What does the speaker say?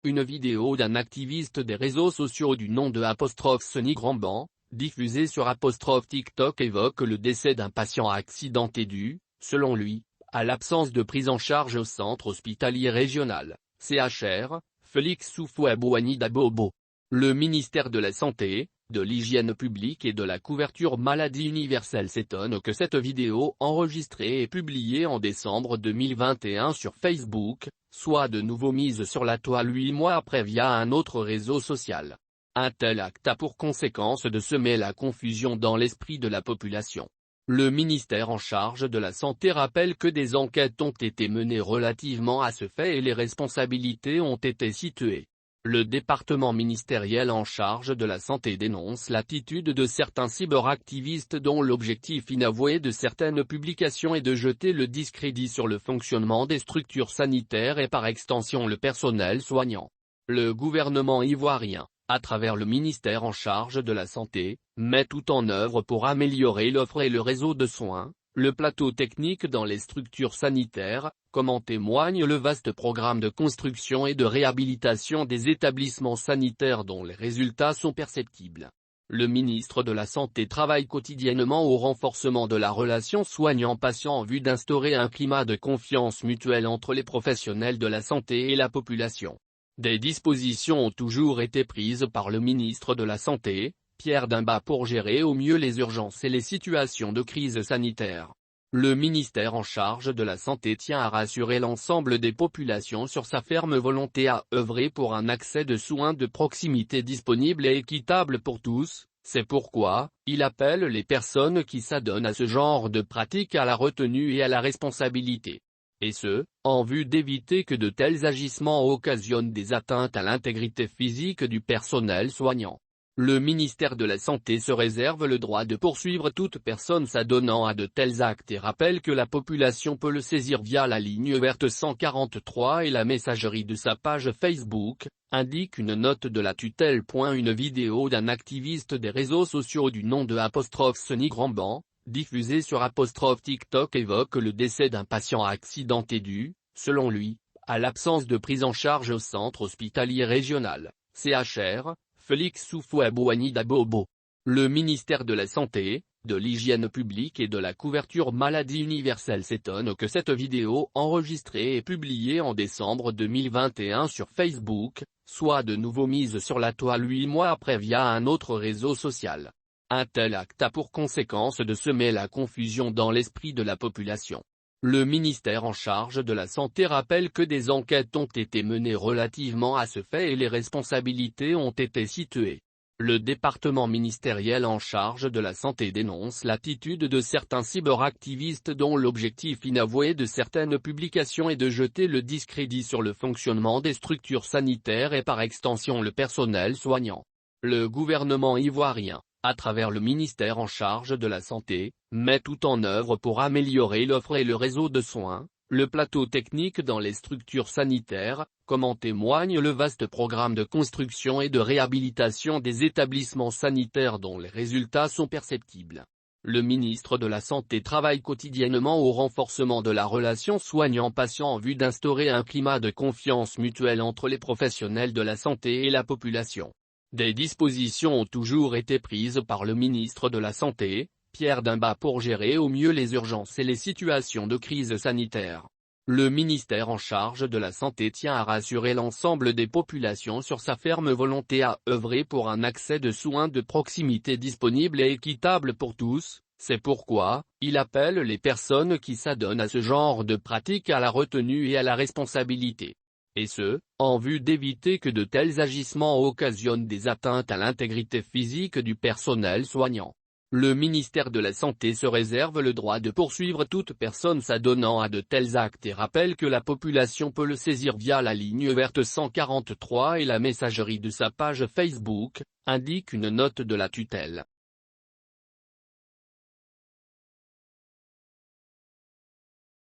Une vidéo d'un activiste des réseaux sociaux du nom de Sonny Gramban, diffusée sur TikTok évoque le décès d'un patient accidenté dû, selon lui, à l'absence de prise en charge au centre hospitalier régional, CHR, Félix Houphouët-Boigny d'Abobo. Le ministère de la Santé, de l'Hygiène publique et de la couverture maladie universelle s'étonne que cette vidéo enregistrée et publiée en décembre 2021 sur Facebook, soit de nouveau mise sur la toile 8 mois après via un autre réseau social. Un tel acte a pour conséquence de semer la confusion dans l'esprit de la population. Le ministère en charge de la Santé rappelle que des enquêtes ont été menées relativement à ce fait et les responsabilités ont été situées. Le département ministériel en charge de la santé dénonce l'attitude de certains cyberactivistes dont l'objectif inavoué de certaines publications est de jeter le discrédit sur le fonctionnement des structures sanitaires et par extension le personnel soignant. Le gouvernement ivoirien, à travers le ministère en charge de la santé, met tout en œuvre pour améliorer l'offre et le réseau de soins, le plateau technique dans les structures sanitaires, comme en témoigne le vaste programme de construction et de réhabilitation des établissements sanitaires dont les résultats sont perceptibles. Le ministre de la Santé travaille quotidiennement au renforcement de la relation soignant-patient en vue d'instaurer un climat de confiance mutuelle entre les professionnels de la santé et la population. Des dispositions ont toujours été prises par le ministre de la Santé, Pierre Dimba, pour gérer au mieux les urgences et les situations de crise sanitaire. Le ministère en charge de la Santé tient à rassurer l'ensemble des populations sur sa ferme volonté à œuvrer pour un accès de soins de proximité disponible et équitable pour tous. C'est pourquoi, il appelle les personnes qui s'adonnent à ce genre de pratiques à la retenue et à la responsabilité. Et ce, en vue d'éviter que de tels agissements occasionnent des atteintes à l'intégrité physique du personnel soignant. Le ministère de la Santé se réserve le droit de poursuivre toute personne s'adonnant à de tels actes et rappelle que la population peut le saisir via la ligne verte 143 et la messagerie de sa page Facebook, indique une note de la tutelle. Une vidéo d'un activiste des réseaux sociaux du nom de Sonny Gramban, diffusée sur TikTok évoque le décès d'un patient accidenté dû, selon lui, à l'absence de prise en charge au centre hospitalier régional, CHR, Félix Houphouët-Boigny d'Abobo. Le ministère de la Santé, de l'Hygiène publique et de la couverture maladie universelle s'étonne que cette vidéo enregistrée et publiée en décembre 2021 sur Facebook, soit de nouveau mise sur la toile 8 mois après via un autre réseau social. Un tel acte a pour conséquence de semer la confusion dans l'esprit de la population. Le ministère en charge de la Santé rappelle que des enquêtes ont été menées relativement à ce fait et les responsabilités ont été situées. Le département ministériel en charge de la Santé dénonce l'attitude de certains cyberactivistes dont l'objectif inavoué de certaines publications est de jeter le discrédit sur le fonctionnement des structures sanitaires et par extension le personnel soignant. Le gouvernement ivoirien, à travers le ministère en charge de la Santé, met tout en œuvre pour améliorer l'offre et le réseau de soins, le plateau technique dans les structures sanitaires, comme en témoigne le vaste programme de construction et de réhabilitation des établissements sanitaires dont les résultats sont perceptibles. Le ministre de la Santé travaille quotidiennement au renforcement de la relation soignant-patient en vue d'instaurer un climat de confiance mutuelle entre les professionnels de la santé et la population. Des dispositions ont toujours été prises par le ministre de la Santé, Pierre Dimba, pour gérer au mieux les urgences et les situations de crise sanitaire. Le ministère en charge de la Santé tient à rassurer l'ensemble des populations sur sa ferme volonté à œuvrer pour un accès de soins de proximité disponible et équitable pour tous. C'est pourquoi, il appelle les personnes qui s'adonnent à ce genre de pratiques à la retenue et à la responsabilité. Et ce, en vue d'éviter que de tels agissements occasionnent des atteintes à l'intégrité physique du personnel soignant. Le ministère de la Santé se réserve le droit de poursuivre toute personne s'adonnant à de tels actes et rappelle que la population peut le saisir via la ligne verte 143 et la messagerie de sa page Facebook, indique une note de la tutelle.